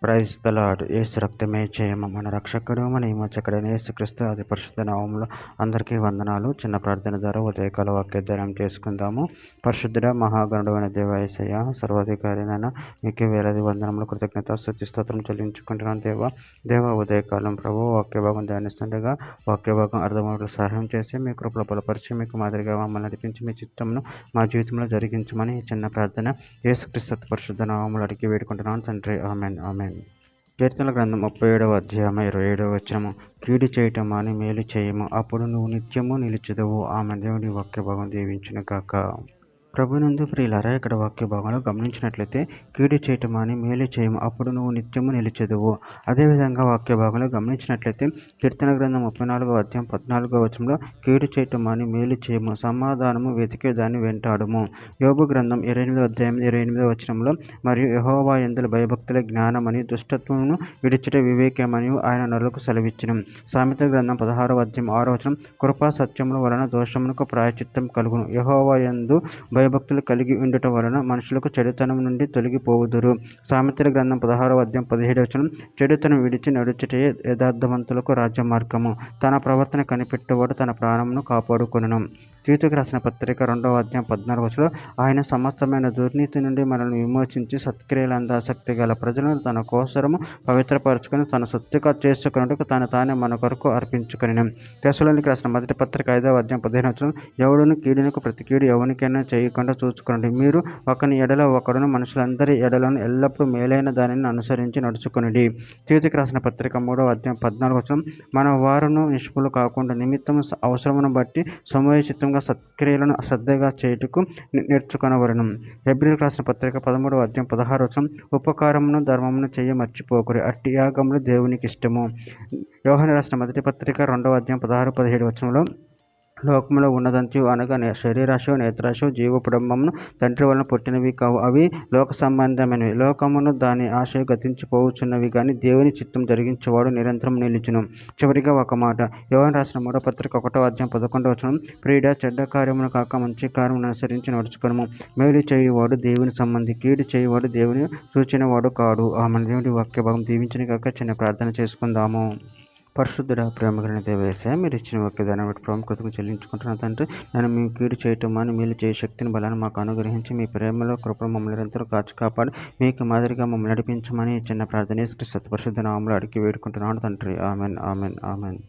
Praise the lord. యేసు రక్తమే జయము. మన రక్షకుడు మన విమోచకుడైన యేసుక్రీస్తు అతి పరిశుద్ధ నామములో అందరికీ వందనాలు. చిన్న ప్రార్థన ద్వారా ఉదయకాల వాక్యోద్ధానం చేసుకుందాము. పరిశుద్ధుడ మహాగణుడైన దేవ యేసయ్య, సర్వాధికారినైనా మీకు వేలాది వందనములు, కృతజ్ఞత, స్తుతి, స్తోత్రం చెల్లించుకుంటున్నాను దేవ ఉదయకాలం ప్రభు వాక్యభాగం ధ్యానిస్తుండగా వాక్యభాగం అర్థమవుటకు సహాయం చేసి మీ కృపలో బలపరిచి మీకు మాదిరిగా మమ్మల్ని నడిపించి మీ చిత్తమును మా జీవితంలో జరిగించమని ఈ చిన్న ప్రార్థన యేసుక్రీస్తు అతి పరిశుద్ధ నామములో అడిగి వేడుకుంటున్నాను తండ్రి. Amen amen. కీర్తనల గ్రంథం 37వ అధ్యాయం 27వ వచనము. కీడు చేయటం అని మేలు చేయము, అప్పుడు నువ్వు నిత్యము నిలుచుదవు. ఆమె దేవుని వాక్య భాగం దీవించును కాక. ప్రభునందు ప్రియులారా, ఇక్కడ వాక్య భాగంలో గమనించినట్లయితే కీడు చేయటం అని మేలు చేయము, అప్పుడు నువ్వు నిత్యము నిలిచెదవు. అదేవిధంగా వాక్య భాగంలో గమనించినట్లయితే కీర్తన గ్రంథం 34వ అధ్యాయం 14వ వచనంలో కీడు చేయటం అని మేలు చేయము, సమాధానము వెతికే దాన్ని వెంటాడుము. యోబు గ్రంథం 28వ అధ్యాయం 28వ వచనంలో మరియు యెహోవా యందు భయభక్తుల జ్ఞానమని దుష్టత్వమును విడిచిట వివేకమని ఆయన నరులకు సెలవిచ్చును. సామెతల గ్రంథం 16వ అధ్యాయం 6వ వచనం, కృపా సత్యముల వలన దోషమునకు ప్రాయశ్చిత్తం కలుగును, యెహోవా యందు భయభక్తులు కలిగి ఉండటం వలన మనుషులకు చెడుతనం నుండి తొలగిపోవుదురు. సామెతల గ్రంథం 16వ అధ్యాయం 17వ వచనం, చెడుతనం విడిచి నడుచుటే యథార్థవంతులకు రాజ్య మార్గము, తన ప్రవర్తన కనిపెట్టువాడు తన ప్రాణమును కాపాడుకొనును. తీతుకు రాసిన పత్రిక 2వ అధ్యాయం 14వ వచనంలో, ఆయన సమస్తమైన దుర్నీతి నుండి మనల్ని విమోచించి సత్క్రియలందు ఆసక్తి గల ప్రజలను తన కోసరము పవిత్రపరచుకొని తన సొత్తుగా చేసుకున్నట్టుకు తానే మన కొరకు అర్పించుకొనెను. తెస్సలోనికీయులకు రాసిన మొదటి పత్రిక 5వ అధ్యాయం 15వ వచనం, ఎవడును కీడునకు ప్రతి కీడు ఎవనికైనా చేయకుండా చూచుకోండి, మీరు ఒకని ఎడల ఒకడును మనుషులందరి ఎడలను ఎల్లప్పుడూ మేలైన దానిని అనుసరించి నడుచుకొనుడి. తీతుకు రాసిన పత్రిక 3వ అధ్యాయం 14వ వచనం, మన వారును నిష్ఫలు కాకుండా నిమిత్తము అవసరమును బట్టి సమయోచితంగా సత్క్రియలను శ్రద్ధగా చేయుటకు నేర్చుకొనవలెను. హెబ్రీయులకు రాసిన పత్రిక 13వ అధ్యాయం 16వ వచనం, ఉపకారమును ధర్మమును చేయ మర్చిపోకుడి, అట్టి యాగములు దేవునికి ఇష్టము. యోహాను రాసిన మొదటి పత్రిక 2వ అధ్యాయం 16-17 వచనంలో, లోకములో ఉన్నదంతయు అనగా శరీరాశో నేత్రాశో జీవపుడంబమును తండ్రి వలన పుట్టినవి కావు, అవి లోక సంబంధమైనవి. లోకమును దాని ఆశ గతించిపోవచ్చున్నవి కానీ దేవుని చిత్తం జరిగించేవాడు నిరంతరం నిలుచును. చివరిగా ఒక మాట, యోహాను రాసిన 3వ పత్రిక 1వ అధ్యాయం 11వ వచనం, ప్రియుడా, చెడ్డ కార్యమును కాక మంచి కార్యమును అనుసరించి నడుచుకొనుము. మేలు చేయువాడు దేవుని సంబంధి, కీడు చేయువాడు దేవుని సూచనవాడు కాడు. ఆమె దేవుని వాక్య భాగం దీవించిన కాక చిన్న ప్రార్థన చేసుకుందాము. పరిశుద్ధుడ ప్రేమగలిగిన దేవ యేసయ్య, మీరు ఇచ్చిన వాక్యదాన్ని బట్టి ప్రాముఖ్యతను చెల్లించుకుంటున్నాను తండ్రి. నేను మీ కీడు చేయటం అని మేలు చేయ శక్తిని బలాన్ని మాకు అనుగ్రహించి మీ ప్రేమలో కృపను మమ్మల్ని నిరంతరం కాచి కాపాడి మీకు మాదిరిగా మమ్మల్ని నడిపించమని చిన్న ప్రార్థన యేసుక్రీస్తు పరిశుద్ధ నామములో అడిగి వేడుకుంటున్నాను తండ్రి. Amen amen amen.